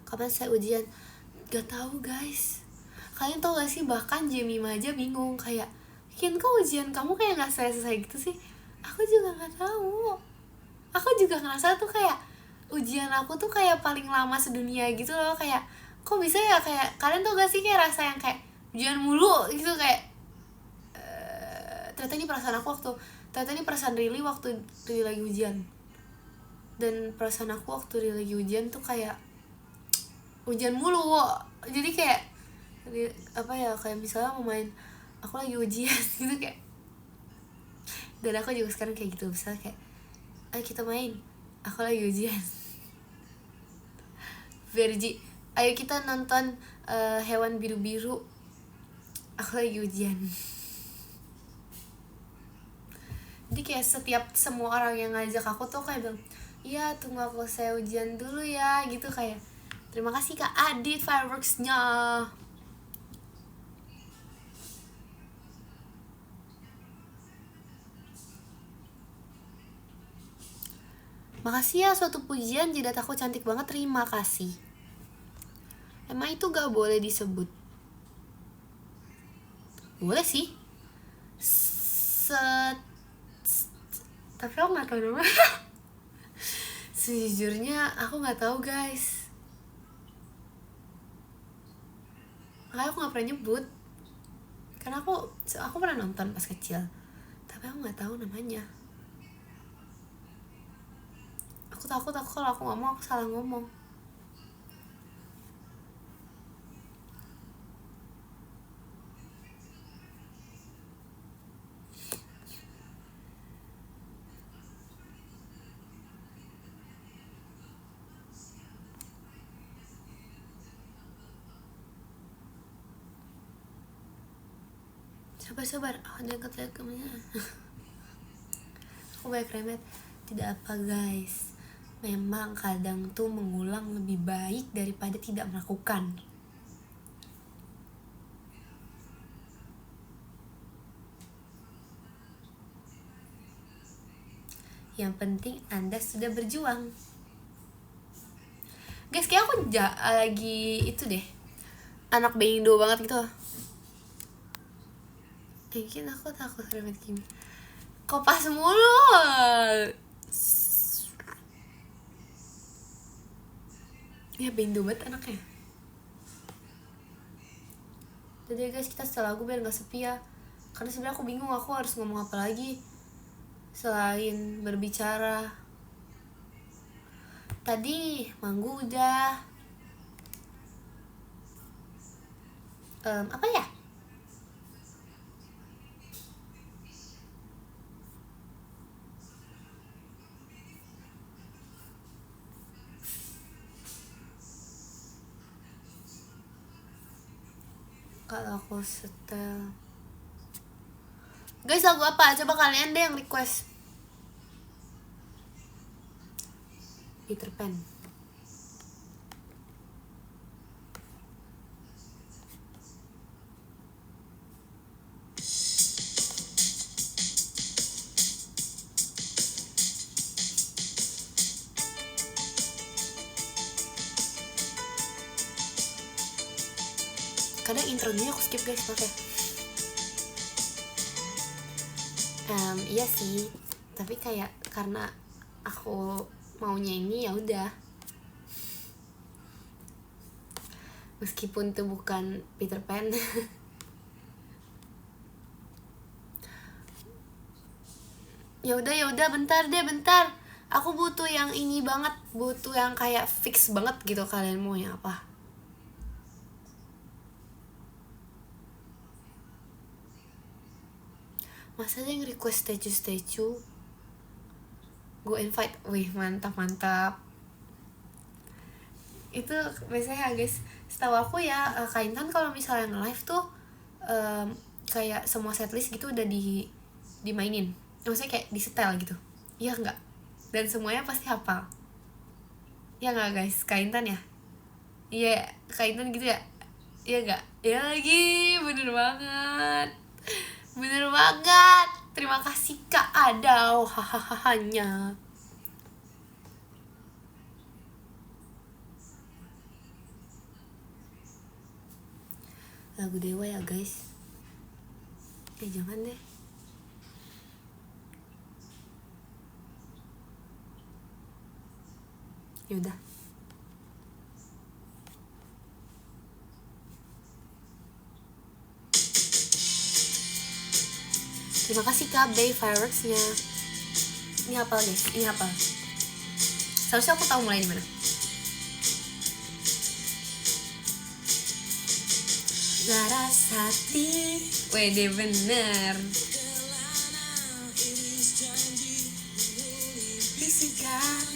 Kapan saya ujian? Gak tahu guys. Kalian tau gak sih, bahkan Jemima aja bingung kayak, Kin kok ujian kamu kayak gak selesai gitu sih? Aku juga gak tahu. Aku juga ngerasa tuh kayak ujian aku tuh kayak paling lama sedunia gitu loh. Kayak kok bisa ya, kayak kalian tau gak sih kayak rasa yang kayak ujian mulu gitu, kayak ternyata ini perasaan Rili waktu Rili lagi ujian. Dan perasaan aku waktu Rili lagi ujian tuh kayak ujian mulu. Jadi kayak apa ya, kayak misalnya mau main, aku lagi ujian gitu kayak. Dan aku juga sekarang kayak gitu, misalnya kayak ayo kita main, aku lagi ujian. Verji, ayo kita nonton hewan biru-biru, aku lagi ujian. Jadi kayak setiap semua orang yang ngajak aku tuh kayak bilang, iya tunggu aku saya ujian dulu ya gitu. Kayak terima kasih Kak Adit fireworksnya. Makasih ya suatu pujian, jidat aku cantik banget, terima kasih. Emang itu gak boleh disebut? Boleh sih. Tapi aku gak tahu namanya. Sejujurnya aku gak tahu guys. Makanya aku gak pernah nyebut. Karena aku pernah nonton pas kecil, tapi aku gak tahu namanya. Aku takut kalau aku ngomong aku salah ngomong. Sabar, aku diangkat lihat kemana. Aku banyak remet. Tidak apa guys, memang kadang tuh mengulang lebih baik daripada tidak melakukan. Yang penting Anda sudah berjuang. Guys, kayak aku lagi itu deh, anak Indo banget gitu. Mungkin aku takut remet gini. Kopas mulu. Ya Indo banget anaknya. Jadi guys, kita setelah lagu biar gak sepi ya. Karena sebenarnya aku bingung aku harus ngomong apa lagi selain berbicara. Tadi manggu udah. Apa ya? Kalau aku setel, guys, lagu apa? Coba kalian deh yang request. Peter Pan. Kadang intronya aku skip guys, pakai. Iya sih, tapi kayak karena aku maunya ini ya udah. Meskipun itu bukan Peter Pan. Ya udah bentar. Aku butuh yang ini banget, butuh yang kayak fix banget gitu. Kalian maunya apa? Masa ada yang request statue? Gue invite. Wih, mantap. Itu biasanya guys, setahu aku ya, Kak Intan kalau misalnya nge-live tuh kayak semua setlist gitu udah dimainin. maksudnya kayak disetel gitu, iya nggak? Dan semuanya pasti hafal, iya nggak guys? Kak Intan ya, iya Kak Intan gitu ya, iya nggak? Iya lagi, bener banget, bener banget. Terima kasih Kak Adau, hahaha. Lagu Dewa ya guys, jangan deh. Yaudah. Terima kasih Kak Bay fireworksnya. Ini hafal guys, ini hafal. Seharusnya aku tahu mulai di mana. Larasati, wede bener. Bisikan,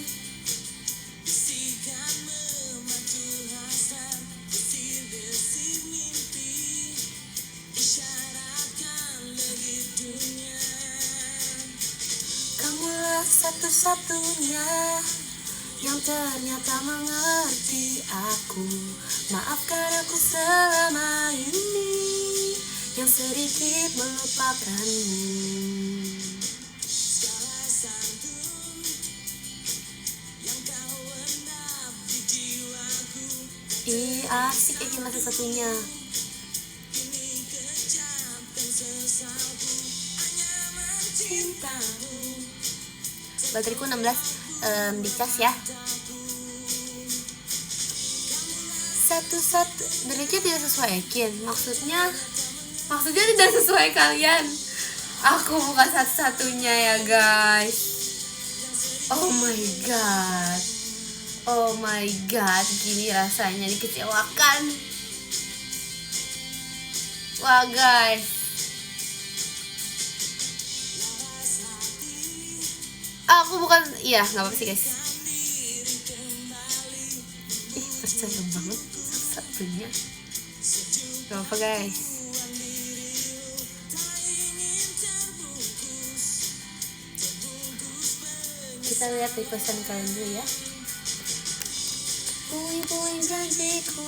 kamulah satu-satunya yang ternyata mengerti aku. Maafkan aku selama ini yang sedikit melupakanmu. Ih, asik ya cuma satu-satunya. Bateriku 16 dicas ya. Satu-satu derajat tidak sesuai Kin. Maksudnya tidak sesuai kalian. Aku bukan satu-satunya ya guys. Oh my god. Oh my god, gini rasanya dikecewakan. Wah guys, aku bukan, iya nggak apa-apa sih guys. Ih, percaya banget satu-satunya. Gak apa guys. Kita lihat requestan kalian dulu ya. Puing-puing janjiku.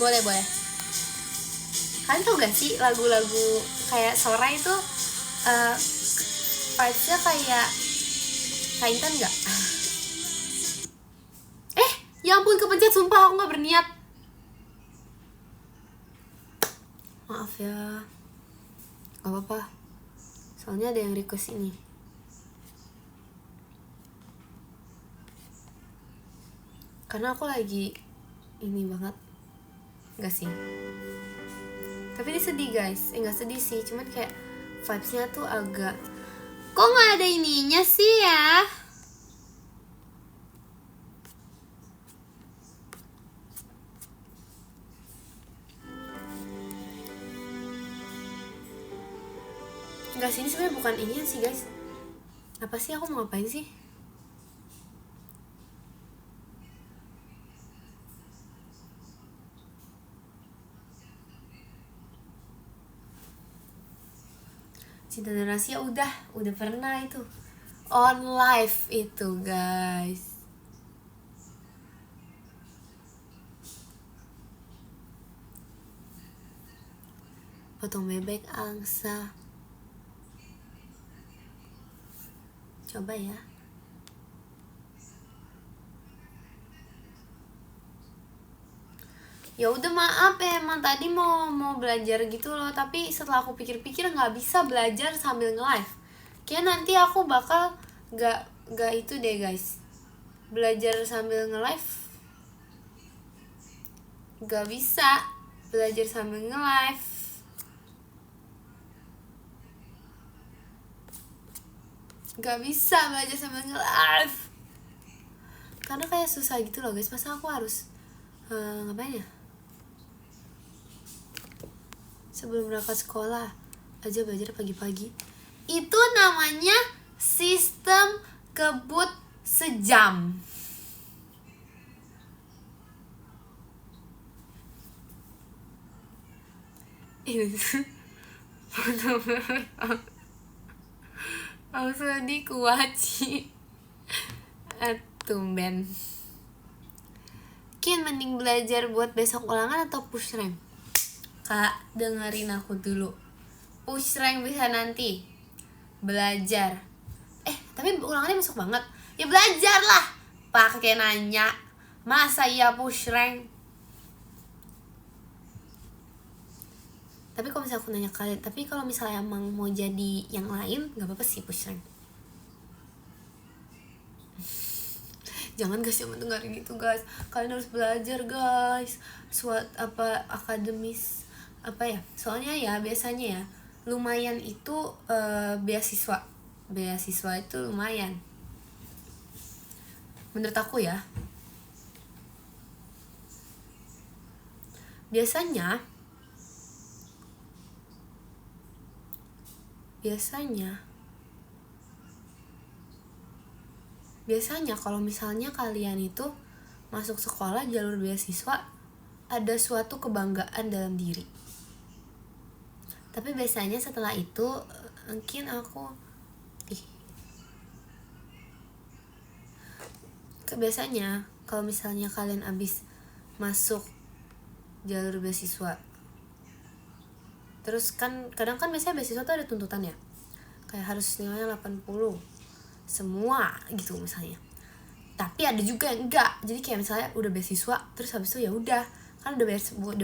Boleh. Kalian tau gak sih lagu-lagu kayak Sora itu vibes-nya kayak Intan gak? Ya ampun kepencet, sumpah aku gak berniat. Maaf ya. Gak apa-apa, soalnya ada yang request ini. Karena aku lagi ini banget. Gak sih, tapi ini sedih guys. Gak sedih sih, cuman kayak vibes-nya tuh agak, kok gak ada ininya sih ya. Gak sih, ini sebenarnya bukan inian sih guys. Apa sih aku mau ngapain sih? Cinta dan Rahasia udah pernah itu on live itu guys. Potong bebek angsa. Coba ya. Ya udah maaf ya, emang tadi mau belajar gitu loh, tapi setelah aku pikir-pikir nggak bisa belajar sambil nge-live. Kayak nanti aku bakal gak itu deh guys, belajar sambil nge-live. Gak bisa belajar sambil nge-live. Gak bisa belajar sambil nge-live. karena kayak susah gitu loh guys. Masa aku harus ngapain ya, sebelum berangkat sekolah aja belajar pagi-pagi. Itu namanya sistem kebut sejam. Ini maksudnya kuaci tumben. Kin, mending belajar buat besok ulangan atau push rank? Kak, dengerin aku dulu. Push rank bisa nanti. Belajar. Tapi ulangannya besok banget. Ya belajar lah. Pakai nanya. Masa iya push rank? Tapi kalau misalnya aku nanya kalian, tapi kalau misalnya emang mau jadi yang lain, gak apa-apa sih push rank. Jangan guys, jangan dengerin itu guys. Kalian harus belajar guys. Akademis apa ya, soalnya ya biasanya ya lumayan itu beasiswa itu lumayan menurut aku ya. Biasanya kalau misalnya kalian itu masuk sekolah jalur beasiswa, ada suatu kebanggaan dalam diri. Tapi biasanya setelah itu mungkin biasanya kalau misalnya kalian abis masuk jalur beasiswa, terus kan kadang kan biasanya beasiswa tuh ada tuntutan ya, kayak harus nilainya 80 semua gitu misalnya. Tapi ada juga yang enggak, jadi kayak misalnya udah beasiswa terus habis itu ya udah kan udah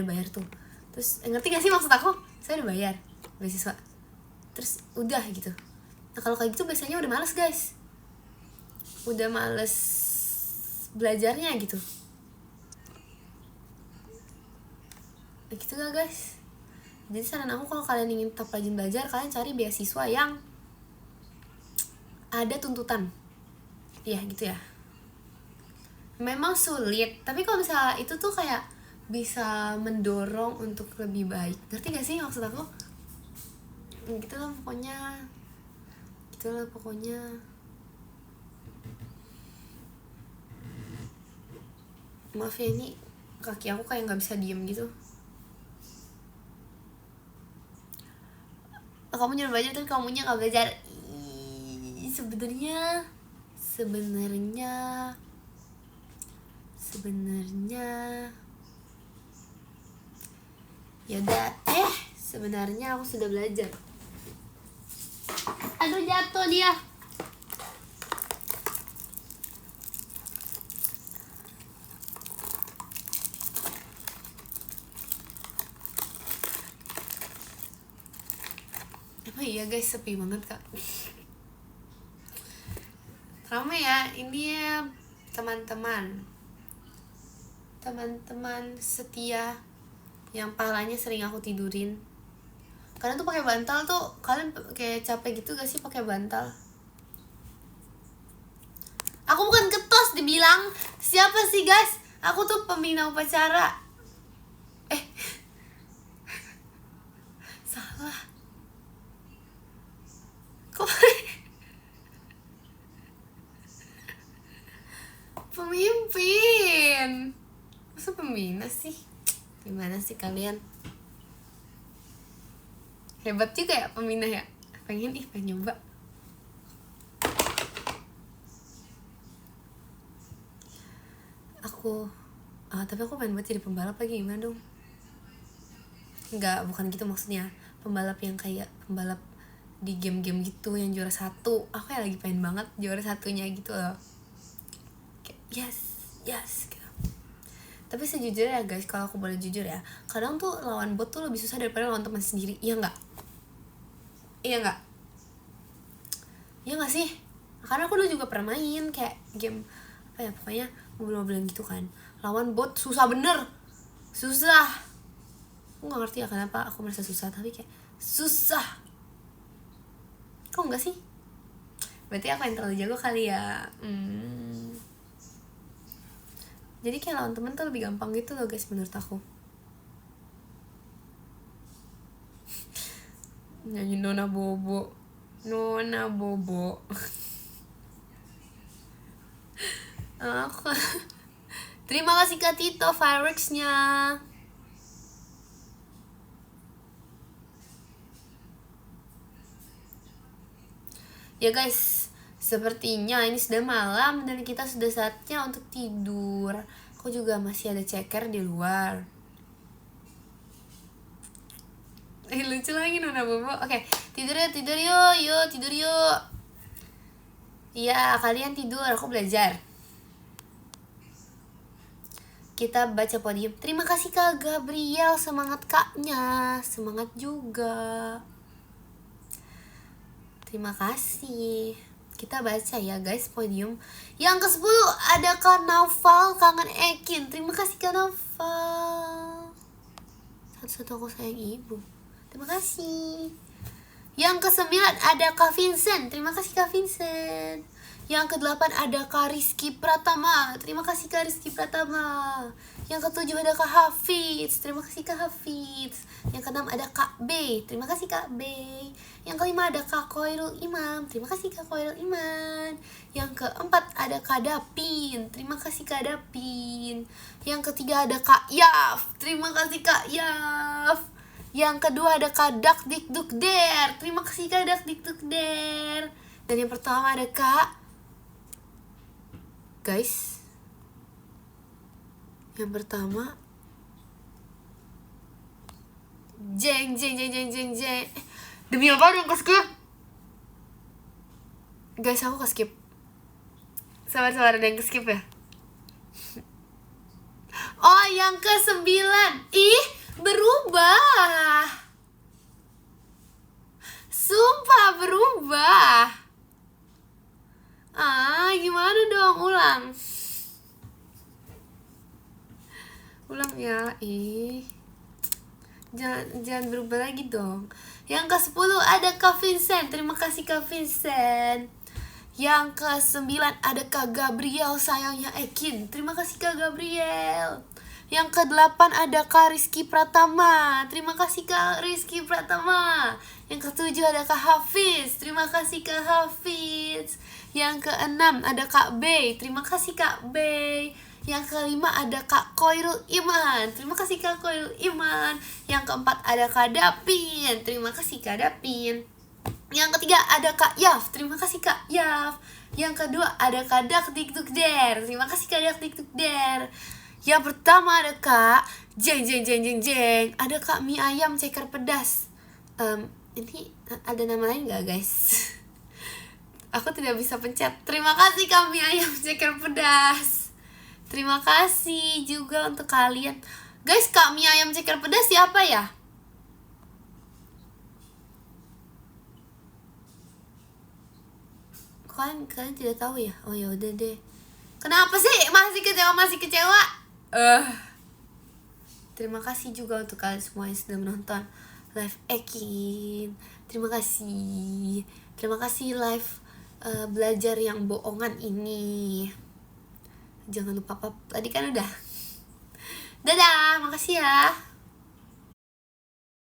bayar tuh, terus ngerti gak sih maksud aku? Saya udah bayar beasiswa terus udah gitu. Nah kalau kayak gitu biasanya udah males guys, udah males belajarnya gitu. Nah, gitu gak guys? Jadi saran aku kalau kalian ingin tetap rajin belajar, kalian cari beasiswa yang ada tuntutan. Ya gitu ya. Memang sulit, tapi kalau misalnya itu tuh kayak bisa mendorong untuk lebih baik. Ngerti gak sih maksud aku? Gitu lah pokoknya. Maaf ya, ini kaki aku kayak gak bisa diem gitu. Kamu nyuruh belajar tapi kamunya gak belajar. Sebenarnya yaudah sebenarnya aku sudah belajar. Aduh jatuh dia. Emang iya guys, sepi banget kak. Ramai ya ini ya teman-teman setia yang palanya sering aku tidurin. Kalian tuh pakai bantal tuh, kalian kayak capek gitu gak sih pakai bantal? Aku bukan ketos dibilang. Siapa sih guys? Aku tuh pembina upacara. Salah. Kok pemimpin? Masa pembina sih? Gimana sih kalian? Hebat juga ya pembina ya. Pengen nyoba. Tapi aku pengen buat jadi pembalap lagi, gimana dong? Enggak, bukan gitu maksudnya. Pembalap yang kayak pembalap di game-game gitu yang juara 1. Aku ya lagi pengen banget juara 1-nya gitu loh. Yes gitu. Tapi sejujurnya ya guys, kalau aku boleh jujur ya, kadang tuh lawan bot tuh lebih susah daripada lawan teman sendiri. Iya nggak sih? Karena aku dulu juga pernah main kayak game apa ya, pokoknya mobil-mobilan gitu kan. Lawan bot susah bener. Aku nggak ngerti ya kenapa aku merasa susah, tapi kayak susah. Kok enggak sih? Berarti aku yang terlalu jago kali ya. Jadi kayak lawan temen tuh lebih gampang gitu loh guys menurut aku. Nyanyi Nona Bobo. Aku. Terima kasih Kak Tito fireworksnya. Ya guys, sepertinya ini sudah malam dan kita sudah saatnya untuk tidur. Aku juga masih ada ceker di luar. Lucu lagi Nona Bobo. Oke, tidur yuk, tidur yuk. Iya, kalian tidur, aku belajar. Kita baca podium. Terima kasih Kak Gabriel, semangat kaknya, semangat juga. Terima kasih. Kita baca ya guys podium. Yang ke-10 ada Kak Naufal kangen Ekin. Terima kasih Kak Naufal. Satu-satu aku sayang ibu. Terima kasih. Yang ke-9 ada Kak Vincent. Terima kasih Kak Vincent. Yang ke-8 ada Kak Rizky Pratama. Terima kasih Kak Rizky Pratama. Yang ke-7 ada Kak Hafiz. Terima kasih Kak Hafiz. Yang ke-6 ada Kak B. Terima kasih Kak B. Yang ke-5 ada Kak Koirul Imam. Terima kasih Kak Koirul Iman. Yang ke-4 ada Kak Dapin. Terima kasih Kak Dapin. Yang ke-3 ada Kak Yaf. Terima kasih Kak Yaf. Yang kedua ada Kak Dak Dik Duk Der. Terima kasih Kak Dak Dik Duk Der. Dan yang pertama ada Kak, guys, yang pertama jeng. Demi apa dong ke-skip? Guys, aku ke-skip. Sabar ada yang ke-skip ya. Oh, yang ke-9. Ih, berubah. Sumpah berubah. Gimana dong? Ulang ya. Jangan berubah lagi dong. Yang ke-10 ada Kak Vincent. Terima kasih Kak Vincent. Yang ke-9 ada Kak Gabriel sayangnya Ekin. Terima kasih Kak Gabriel. Yang ke-8 ada Kak Rizky Pratama. Terima kasih Kak Rizky Pratama. Yang ke-7 ada Kak Hafiz. Terima kasih Kak Hafiz. Yang ke-6 ada Kak B. Terima kasih Kak B. Yang ke-5 ada Kak Koirul Iman. Terima kasih Kak Koirul Iman. Yang ke-4 ada Kak Dapin. Terima kasih Kak Dapin. Yang ketiga ada Kak Yaf. Terima kasih Kak Yaf. Yang kedua ada Kak Dak Dik Duk Der. Terima kasih Kak Dak Dik Duk Der. Yang pertama ada Kak jeng. Ada Kak mie ayam ceker pedas. Ini ada nama lain gak guys? Aku tidak bisa pencet. Terima kasih Kak mie ayam ceker pedas. Terima kasih juga untuk kalian. Guys, Kak mie ayam ceker pedas siapa ya? Kalian tidak tahu ya? Oh ya udah deh. Kenapa sih masih kecewa? Terima kasih juga untuk kalian semua yang sudah menonton live Ekin. Terima kasih live belajar yang bohongan ini. Jangan lupa tadi kan udah. Dadah, makasih ya.